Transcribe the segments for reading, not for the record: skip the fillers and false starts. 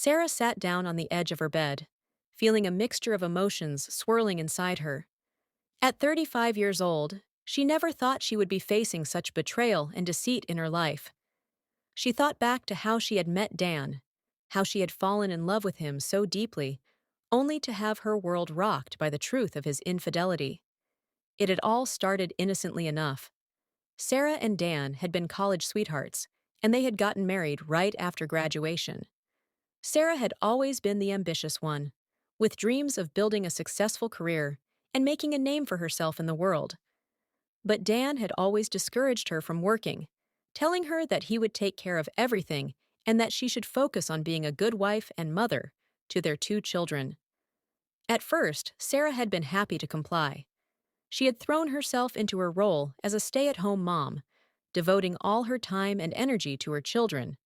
Sarah sat down on the edge of her bed, feeling a mixture of emotions swirling inside her. At 35 years old, she never thought she would be facing such betrayal and deceit in her life. She thought back to how she had met Dan, how she had fallen in love with him so deeply, only to have her world rocked by the truth of his infidelity. It had all started innocently enough. Sarah and Dan had been college sweethearts, and they had gotten married right after graduation. Sarah had always been the ambitious one, with dreams of building a successful career and making a name for herself in the world. But Dan had always discouraged her from working, telling her that he would take care of everything and that she should focus on being a good wife and mother to their two children. At first, Sarah had been happy to comply. She had thrown herself into her role as a stay-at-home mom, devoting all her time and energy to her children.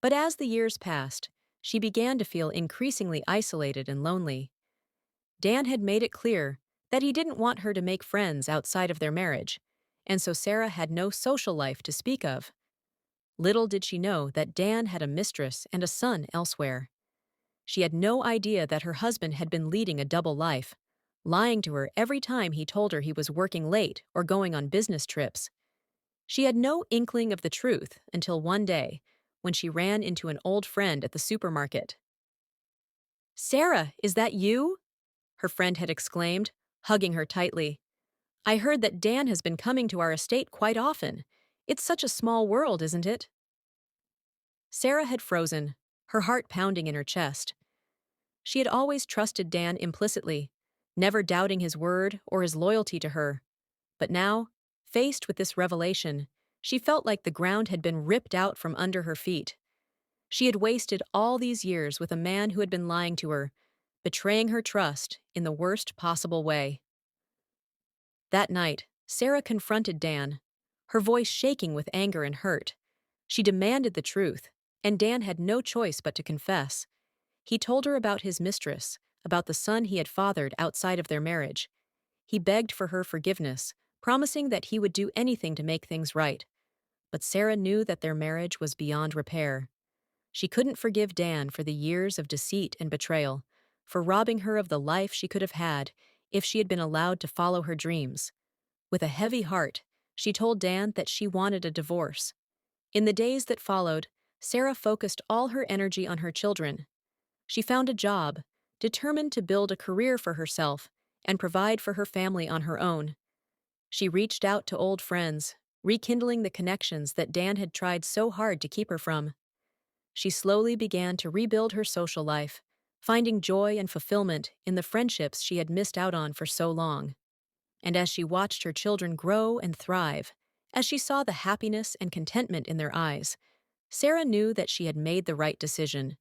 But as the years passed, she began to feel increasingly isolated and lonely. Dan had made it clear that he didn't want her to make friends outside of their marriage, and so Sarah had no social life to speak of. Little did she know that Dan had a mistress and a son elsewhere. She had no idea that her husband had been leading a double life, lying to her every time he told her he was working late or going on business trips. She had no inkling of the truth until one day, when she ran into an old friend at the supermarket. "Sarah, is that you?" her friend had exclaimed, hugging her tightly. "I heard that Dan has been coming to our estate quite often. It's such a small world, isn't it?" Sarah had frozen, her heart pounding in her chest. She had always trusted Dan implicitly, never doubting his word or his loyalty to her. But now, faced with this revelation, she felt like the ground had been ripped out from under her feet. She had wasted all these years with a man who had been lying to her, betraying her trust in the worst possible way. That night, Sarah confronted Dan, her voice shaking with anger and hurt. She demanded the truth, and Dan had no choice but to confess. He told her about his mistress, about the son he had fathered outside of their marriage. He begged for her forgiveness, promising that he would do anything to make things right. But Sarah knew that their marriage was beyond repair. She couldn't forgive Dan for the years of deceit and betrayal, for robbing her of the life she could have had if she had been allowed to follow her dreams. With a heavy heart, she told Dan that she wanted a divorce. In the days that followed, Sarah focused all her energy on her children. She found a job, determined to build a career for herself and provide for her family on her own. She reached out to old friends, rekindling the connections that Dan had tried so hard to keep her from. She slowly began to rebuild her social life, finding joy and fulfillment in the friendships she had missed out on for so long. And as she watched her children grow and thrive, as she saw the happiness and contentment in their eyes, Sarah knew that she had made the right decision.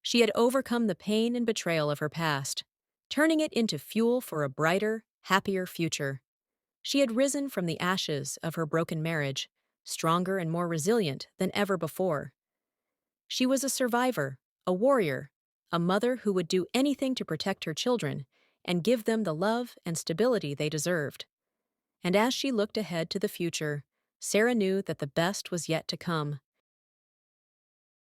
She had overcome the pain and betrayal of her past, turning it into fuel for a brighter, happier future. She had risen from the ashes of her broken marriage, stronger and more resilient than ever before. She was a survivor, a warrior, a mother who would do anything to protect her children and give them the love and stability they deserved. And as she looked ahead to the future, Sarah knew that the best was yet to come.